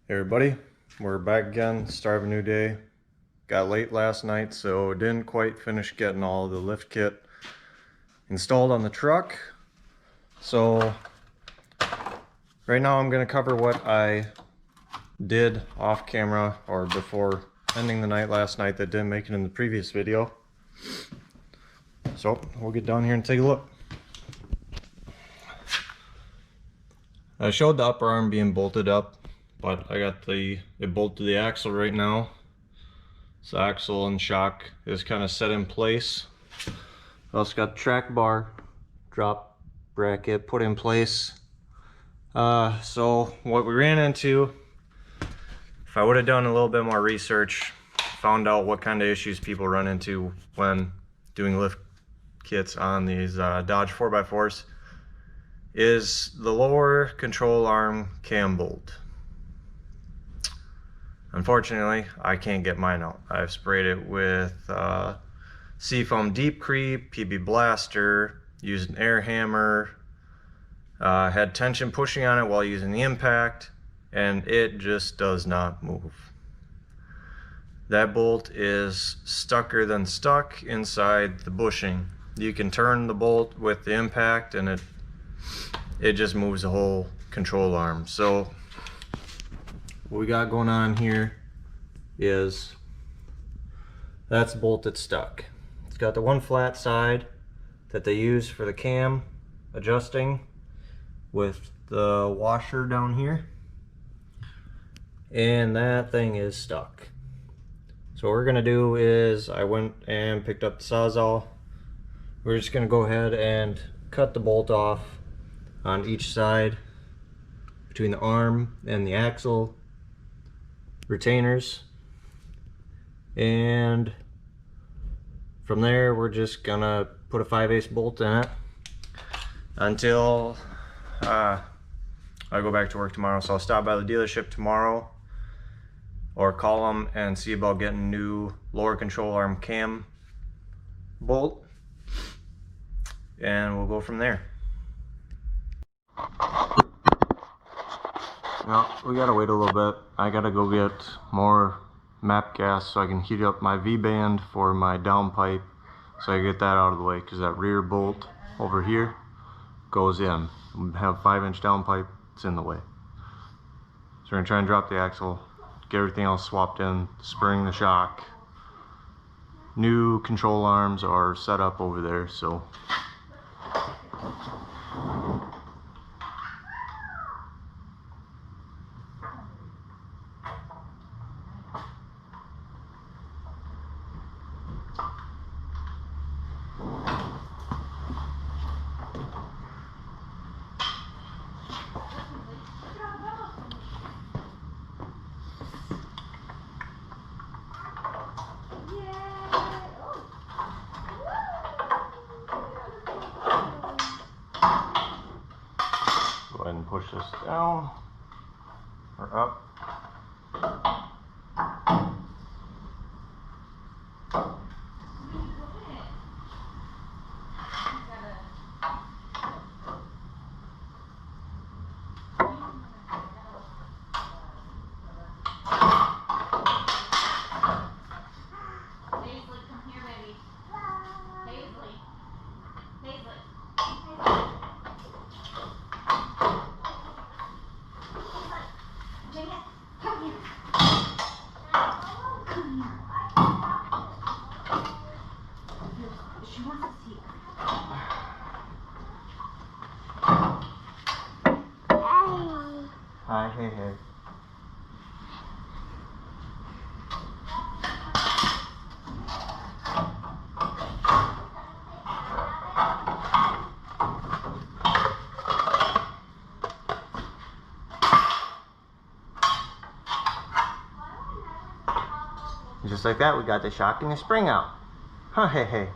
Hey everybody, we're back again. Start of a new day. Got late last night, so didn't quite finish getting all the lift kit installed on the truck. So right now I'm going to cover what I did off camera or before ending the night last night that didn't make it in the previous video. So we'll get down here and take a look. I showed the upper arm being bolted up, but I got it bolted to the axle right now. So axle and shock is kind of set in place. I also got the track bar drop bracket put in place. So what we ran into, if I would have done a little bit more research, found out what kind of issues people run into when doing lift kits on these Dodge 4x4s, is the lower control arm cam bolt. Unfortunately, I can't get mine out. I've sprayed it with Seafoam Deep Creep, PB Blaster, used an air hammer, had tension pushing on it while using the impact, and it just does not move. That bolt is stucker than stuck inside the bushing. You can turn the bolt with the impact and it just moves the whole control arm. So what we got going on here is that's the bolt that's stuck. It's got the one flat side that they use for the cam adjusting with the washer down here, and that thing is stuck. So what we're gonna do is I went and picked up the Sawzall. We're just gonna go ahead and cut the bolt off on each side between the arm and the axle retainers, and from there we're just gonna put a 5/8 bolt in it until I go back to work tomorrow. So I'll stop by the dealership tomorrow or call them and see about getting a new lower control arm cam bolt, and we'll go from there. Well, we gotta wait a little bit. I gotta go get more map gas so I can heat up my V-band for my downpipe, so I get that out of the way, because that rear bolt over here goes in. We have 5-inch downpipe, it's in the way. So we're gonna try and drop the axle, get everything else swapped in, spring, the shock. New control arms are set up over there, so go ahead and push this down or up. Hi, hey, hey. Just like that, we got the shock and the spring out. Huh, hey, hey.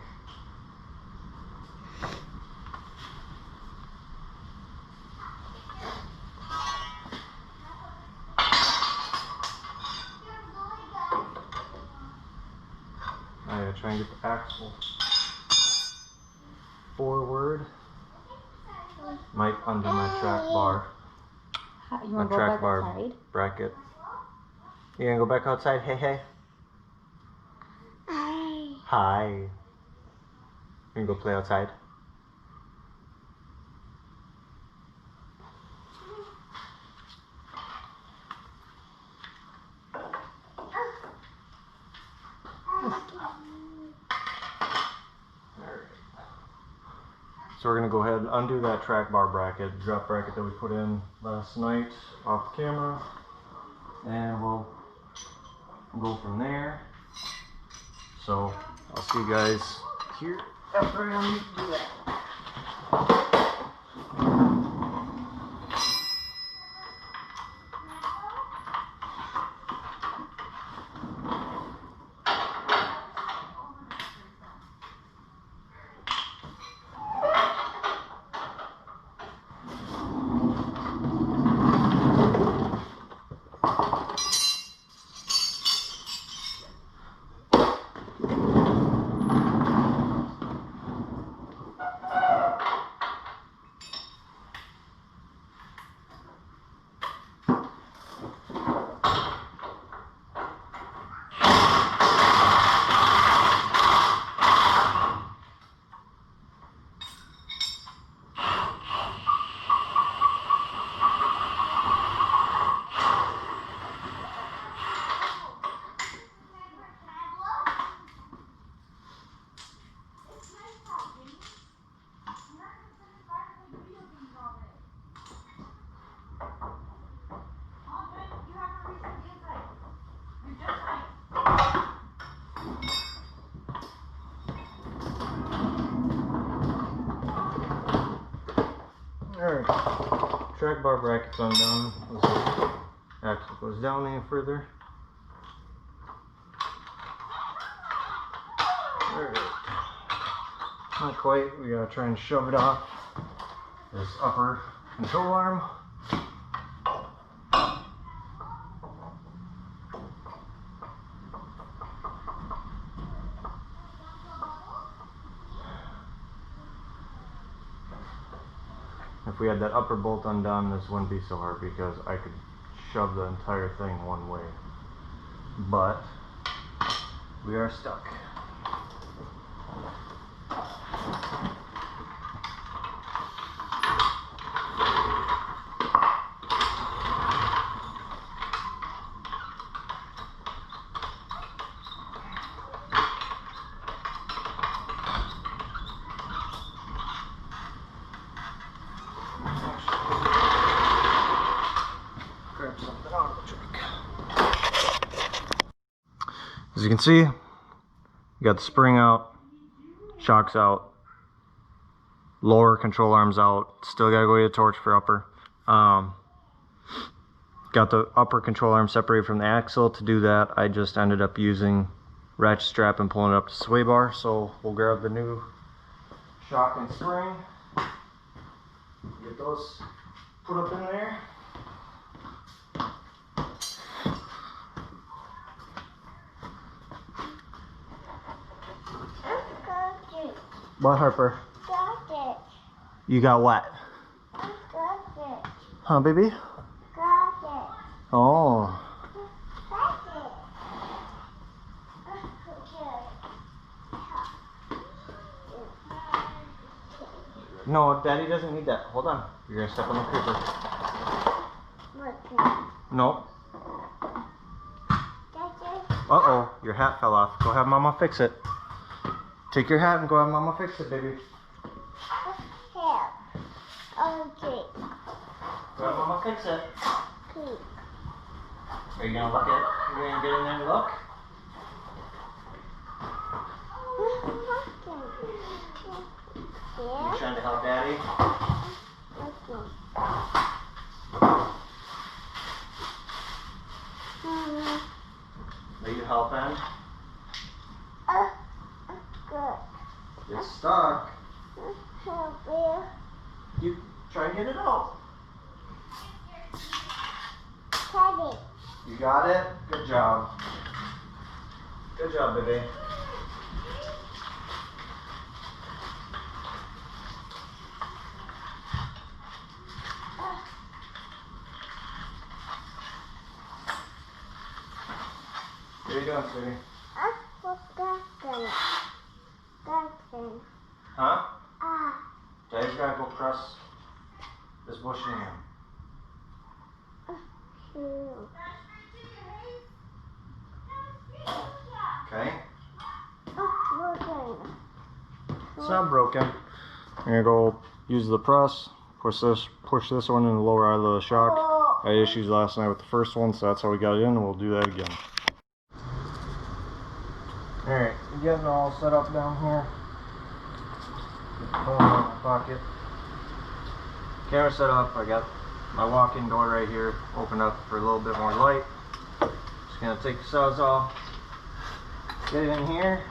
I gotta try and get the axle forward. Might undo my track bar. You want to go back bar outside? bracket. You gonna go back outside? Hey, hey. Hi. Hi. You gonna go play outside? So we're gonna go ahead and undo that track bar bracket, drop bracket that we put in last night off the camera, and we'll go from there. So I'll see you guys here after I undo that. Alright, track bar bracket's undone. Let's see if the axle goes down any further. Alright, not quite. We gotta try and shove it off this upper control arm. If we had that upper bolt undone, this wouldn't be so hard because I could shove the entire thing one way. But we are stuck. As you can see, you got the spring out, shocks out, lower control arms out, still gotta go get a torch for upper. Got the upper control arm separated from the axle. To do that, I just ended up using ratchet strap and pulling it up to sway bar. So we'll grab the new shock and spring, get those put up in there. What, Harper? Got it. You got what? Got it. Huh, baby? Got it. Oh. Got it. No, Daddy doesn't need that. Hold on. You're gonna step on the creeper. No. Uh-oh, your hat fell off. Go have Mama fix it. Take your hat and go have Mama fix it, baby. Okay. Go have Mama fix it. Okay. Are you gonna look at it? You gonna get in there and look? You trying to help Daddy? Are you helping? Good. It's stuck. Help you. You try and get it out. Got it. You got it? Good job. Good job, baby. What are you doing, sweetie? What's that? That. Huh? Ah. Daddy's gotta go press this bushing in. Okay? It's not broken. I'm gonna go use the press, push this one in the lower eye of the shock. I had issues last night with the first one, so that's how we got it in, and we'll do that again. Alright, getting all set up down here. Get the phone out of my pocket. Camera set up. I got my walk-in door right here, open up for a little bit more light. Just gonna take the saws off, get it in here.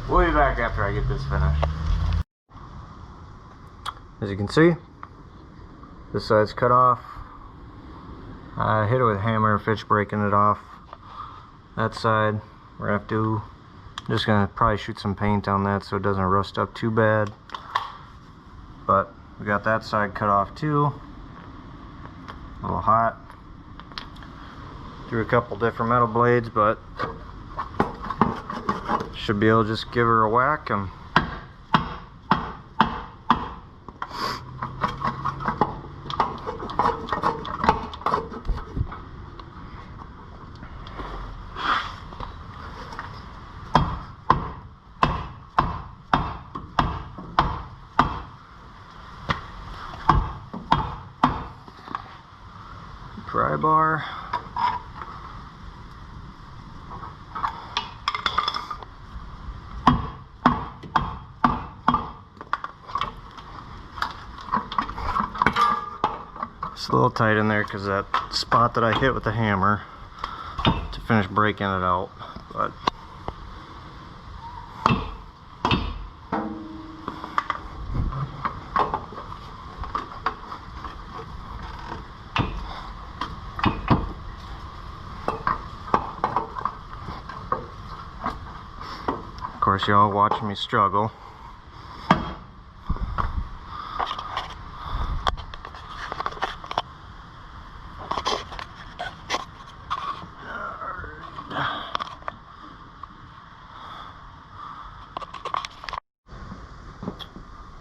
We'll be back after I get this finished. As you can see, this side's cut off. I hit it with a hammer, fitch breaking it off. That side, we're gonna have to, just gonna probably shoot some paint on that so it doesn't rust up too bad. But we got that side cut off too. A little hot. Threw a couple different metal blades, but should be able to just give her a whack and pry bar. It's a little tight in there because that spot that I hit with the hammer to finish breaking it out, but of course y'all watching me struggle.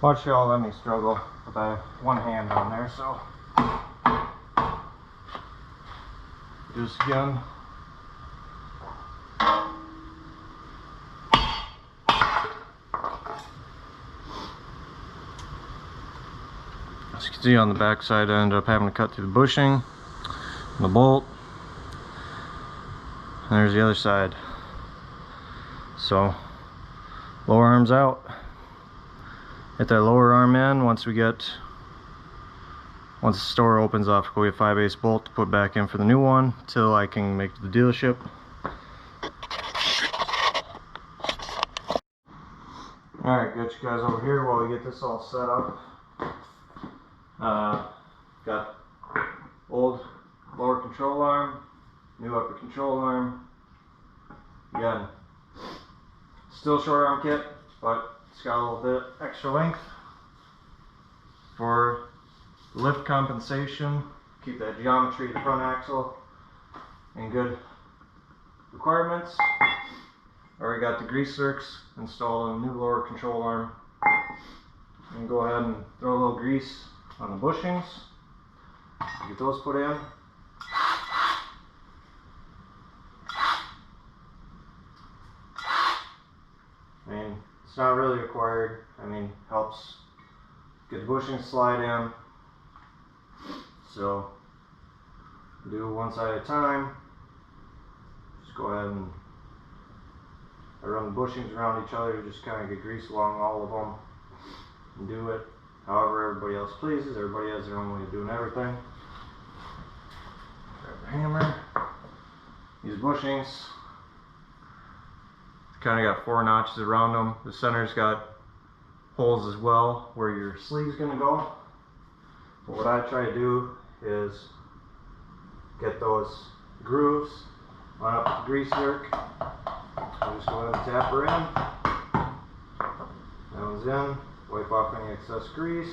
Watch y'all let me struggle with one hand on there, so do this again. As you can see on the back side, I ended up having to cut through the bushing and the bolt. And there's the other side. So lower arm's out. Get that lower arm in. Once the store opens up, go get 5/8 bolt to put back in for the new one till I can make it to the dealership. Alright, got you guys over here while we get this all set up. Got old lower control arm, new upper control arm. Again, still short arm kit, but it's got a little bit extra length for lift compensation. Keep that geometry of the front axle in good requirements. Already got the grease zerks installed on the new lower control arm. And go ahead and throw a little grease on the bushings. Get those put in. I mean, it's not really required. I mean, helps get the bushings slide in. So do one side at a time. Just go ahead and run the bushings around each other, just kind of get grease along all of them, and do it however everybody else pleases. Everybody has their own way of doing everything. Grab the hammer. These bushings kind of got 4 notches around them. The center's got holes as well where your sleeve's gonna go. But what I try to do is get those grooves, line up the grease zerk. So just go ahead and tap her in. That one's in. Wipe off any excess grease.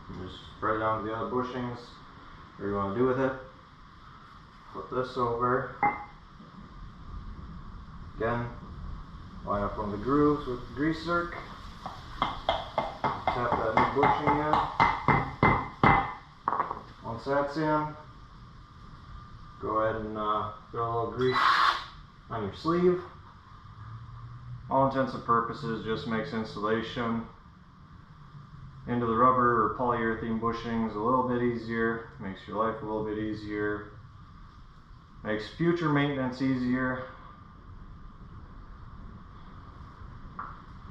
And just spread it onto the other bushings. Whatever you want to do with it. Flip this over. Again, line up on the grooves with the grease zerk. Tap that new bushing in. Once that's in, go ahead and throw a little grease on your sleeve. All intents and purposes, just makes installation into the rubber or polyurethane bushings a little bit easier, makes your life a little bit easier, makes future maintenance easier.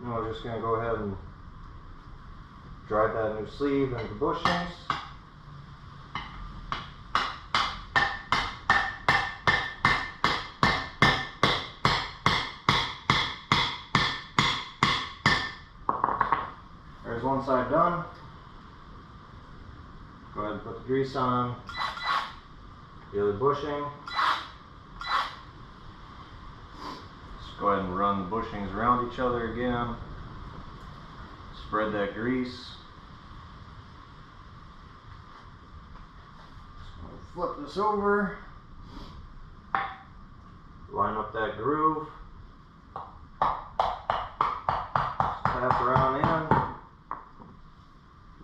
Now we're just going to go ahead and drive that new sleeve into the bushings. There's one side done. Go ahead and put the grease on the other bushing. Just go ahead and run the bushings around each other again. Spread that grease. Flip this over. Line up that groove. Tap around in.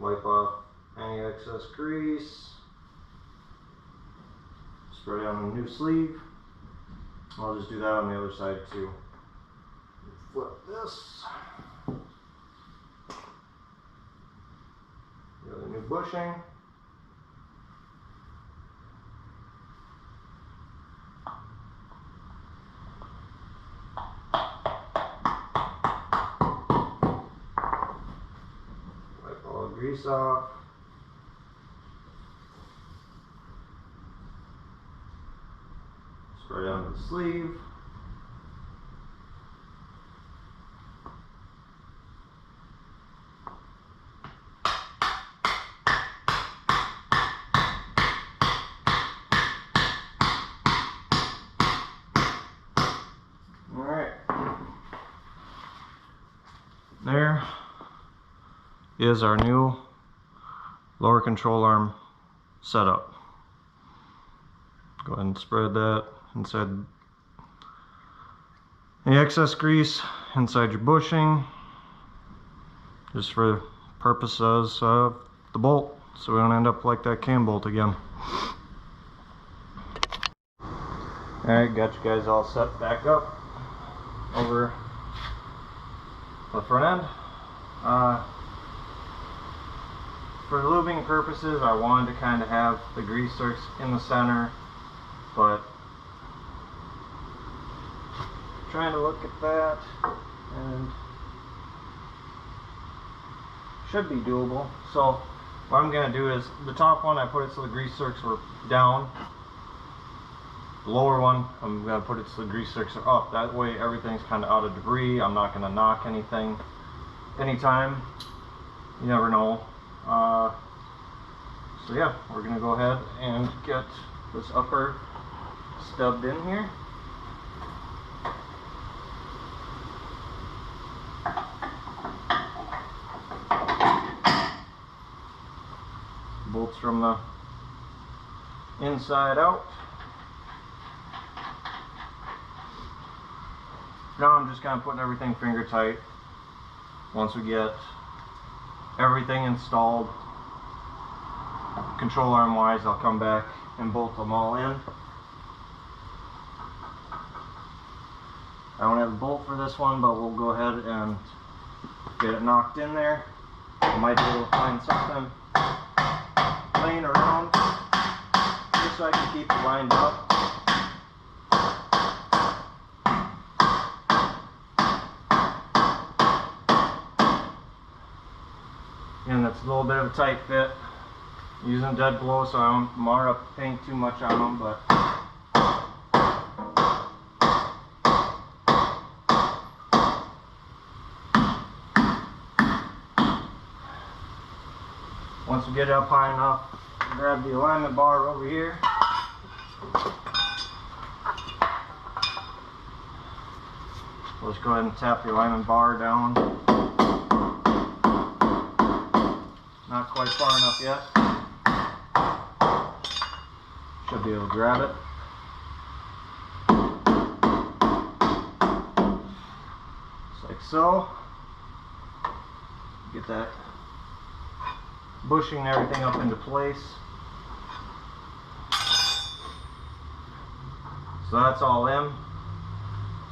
Wipe off any excess grease. Spray on the new sleeve. I'll just do that on the other side too. Flip this. The other new bushing. Wipe all the grease off. Spray on the sleeve. Alright. There is our new lower control arm setup. Go ahead and spread that inside the excess grease inside your bushing, just for purposes of the bolt, so we don't end up like that cam bolt again. Alright, got you guys all set back up over the front end. For the lubing purposes, I wanted to kind of have the grease zerks in the center, but trying to look at that, and should be doable. So what I'm going to do is, the top one I put it so the grease zerks were down. The lower one I'm going to put it so the grease zerks are up. That way everything's kind of out of debris. I'm not going to knock anything anytime. You never know. So yeah, we're going to go ahead and get this upper stubbed in here. Bolts from the inside out. Now I'm just kind of putting everything finger tight. Once we get everything installed, control arm wise, I'll come back and bolt them all in. I don't have a bolt for this one, but we'll go ahead and get it knocked in there. I might be able to find something laying around just so I can keep it lined up. And that's a little bit of a tight fit. Using dead blow so I don't mar up the paint too much on them, but once we get it up high enough, grab the alignment bar over here. Let's go ahead and tap the alignment bar down. Not quite far enough yet. Should be able to grab it. Just like so. Get that bushing and everything up into place. So that's all in.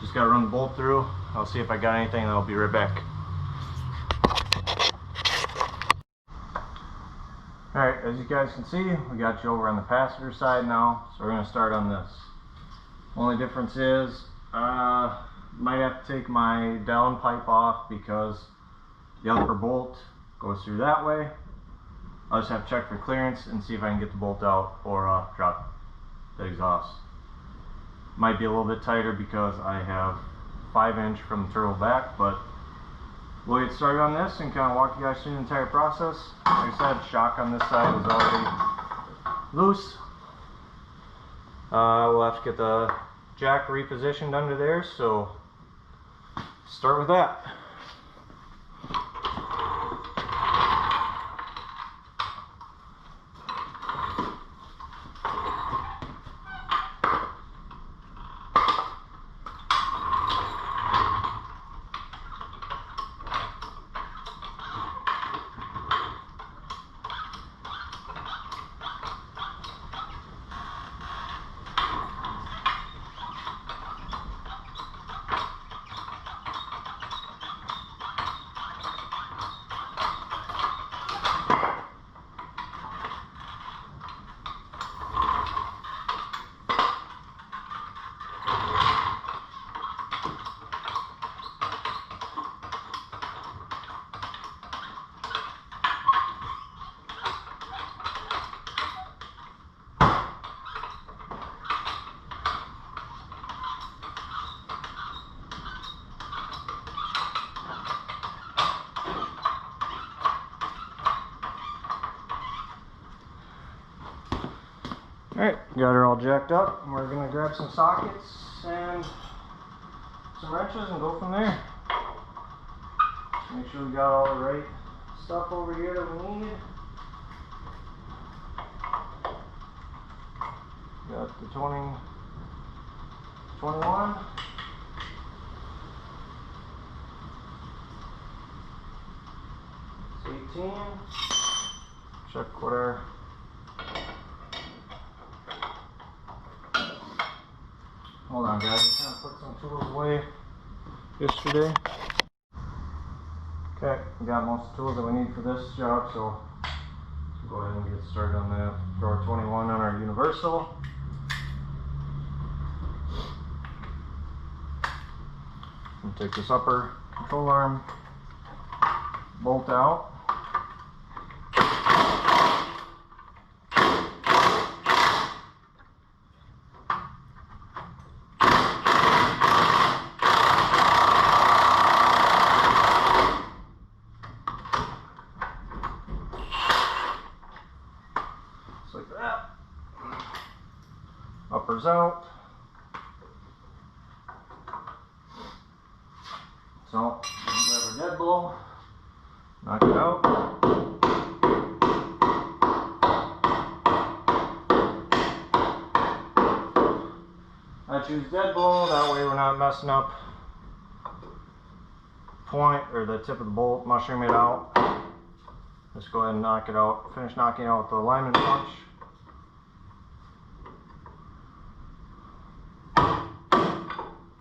Just gotta run the bolt through. I'll see if I got anything and I'll be right back. Alright, as you guys can see, we got you over on the passenger side now, so we're going to start on this. Only difference is, might have to take my down pipe off because the upper bolt goes through that way. I'll just have to check for clearance and see if I can get the bolt out or drop the exhaust. Might be a little bit tighter because I have 5" from the turtle back, but we'll get started on this and kind of walk you guys through the entire process. Like I said, shock on this side is already loose. We'll have to get the jack repositioned under there, so start with that. Alright, got her all jacked up, and we're going to grab some sockets and some wrenches and go from there. Make sure we got all the right stuff over here that we need. Got the 20, 21. It's 18. Check what our hold on guys, I kind of put some tools away yesterday. Okay, we got most of the tools that we need for this job, so we'll go ahead and get started on that. Throw our 21 on our universal. We'll take this upper control arm bolt out. Uppers out. So, grab our dead blow, knock it out. I choose dead blow, that way we're not messing up point or the tip of the bolt, mushroom it out. Just go ahead and knock it out, finish knocking out with the alignment punch.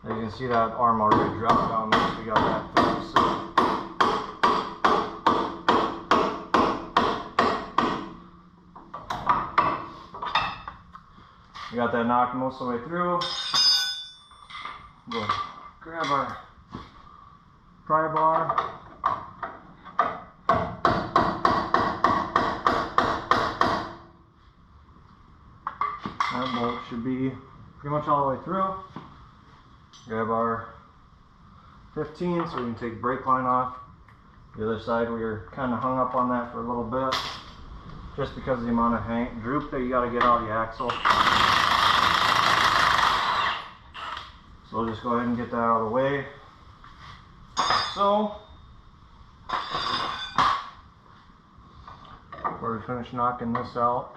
As you can see, that arm already dropped down once we got that through. So we got that knocked most of the way through. We'll grab our pry bar. alignment bolt should be pretty much all the way through. Grab our 15 so we can take brake line off. The other side we were kind of hung up on that for a little bit, just because of the amount of droop that you got to get out of the axle. So we'll just go ahead and get that out of the way. So, before we finish knocking this out,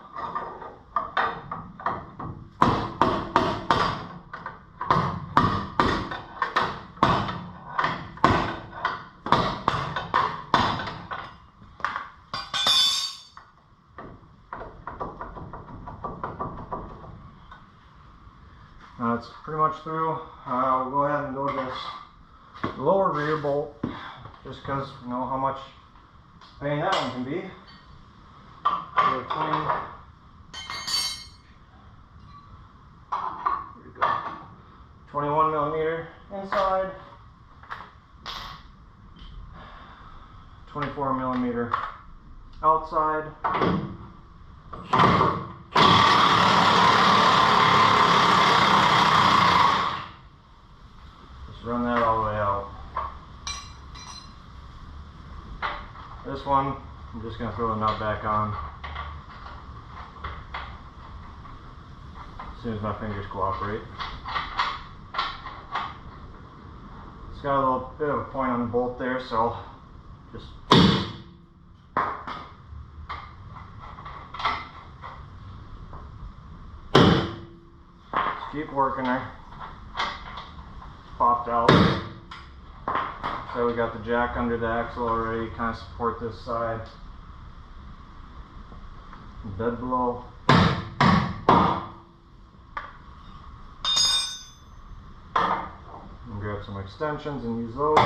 now it's pretty much through. We'll go ahead and go to this lower rear bolt, just because we know how much pain that one can be. 21 millimeter inside, 24 millimeter outside. Just run that all the way out. This one, I'm just going to throw the nut back on as soon as my fingers cooperate. It's got a little bit of a point on the bolt there, so just keep working her. Popped out. So we got the jack under the axle already, kind of support this side. Bed below. And grab some extensions and use those.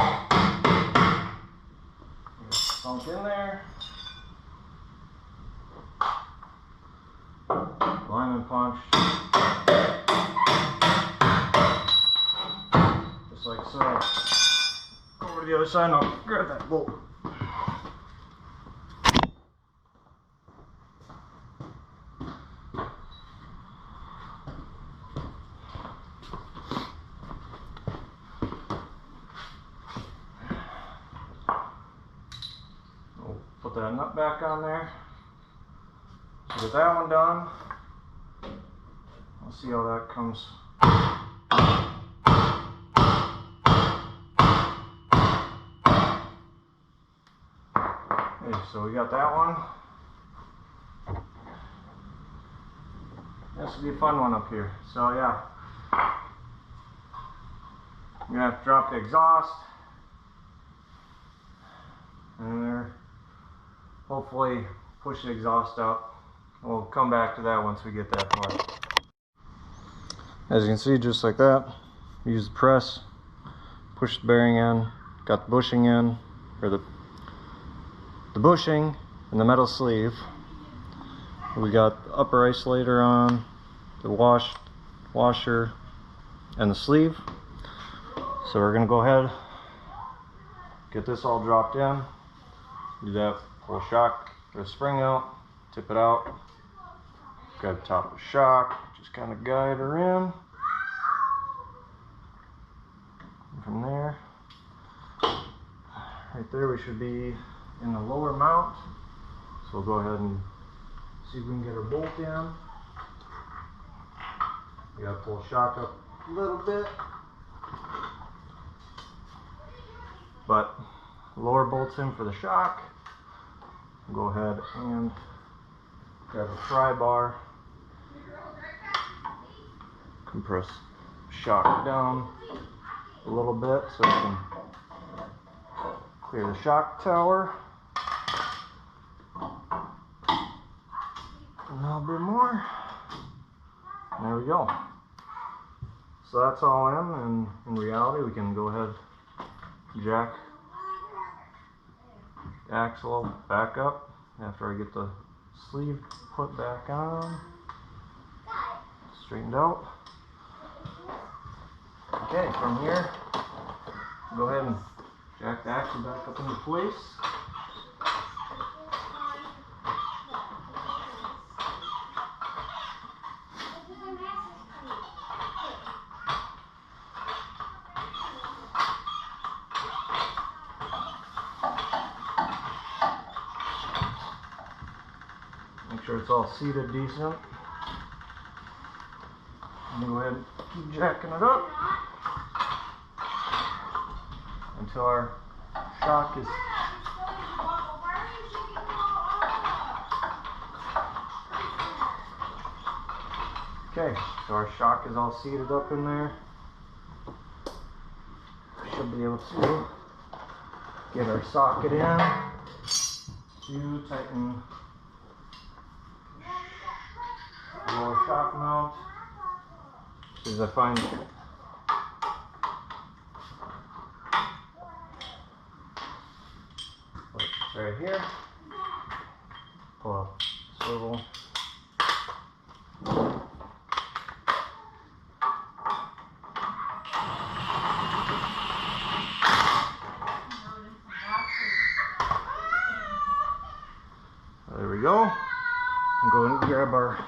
Sunk in there. Alignment punch. Just like so. Go over to the other side and I'll grab that bolt. We'll put that nut back on there. So get that one done. We'll see how that comes. Okay, so we got that one. This will be a fun one up here. So yeah, you're gonna have to drop the exhaust, and there, hopefully push the exhaust up. We'll come back to that once we get that part. As you can see, just like that, use the press, push the bearing in, got the bushing in, or the bushing and the metal sleeve. We got the upper isolator on, the washer, and the sleeve. So we're gonna go ahead, get this all dropped in, do that, pull shock or spring out, tip it out, grab the top of the shock, just kind of guide her in. And from there, right there, we should be in the lower mount. So we'll go ahead and see if we can get her bolt in. You gotta pull shock up a little bit, but lower bolts in for the shock. Go ahead and grab a pry bar, compress shock down a little bit so we can clear the shock tower. A little bit more. There we go. So that's all in, and in reality we can go ahead, jack the axle back up after I get the sleeve put back on, straightened out. Okay, from here, go ahead and jack the axle back up into place. Make sure it's all seated decent. I'm gonna go ahead and keep jacking it up until our shock is okay. So our shock is all seated up in there. Should be able to get our socket in to tighten the lower shock mount. As I find it's right here. Pull up, swivel. There we go. I'm going to grab our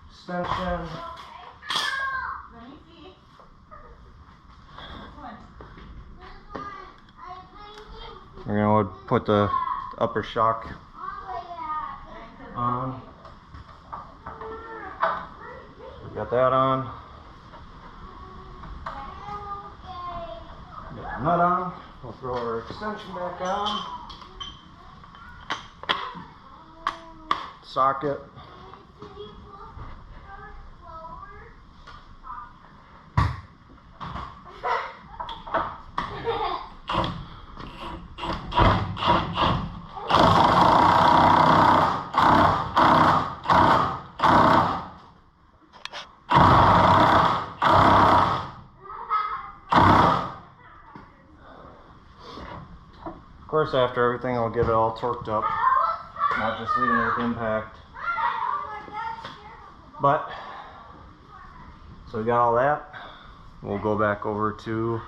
extension. We're going to put the upper shock on. We got that on. Got the nut on. We'll throw our extension back on. Socket. Of course, after everything, I'll get it all torqued up, not just leaving it with impact. But, so we got all that. We'll go back over to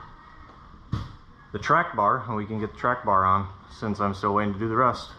the track bar and we can get the track bar on since I'm still waiting to do the rest.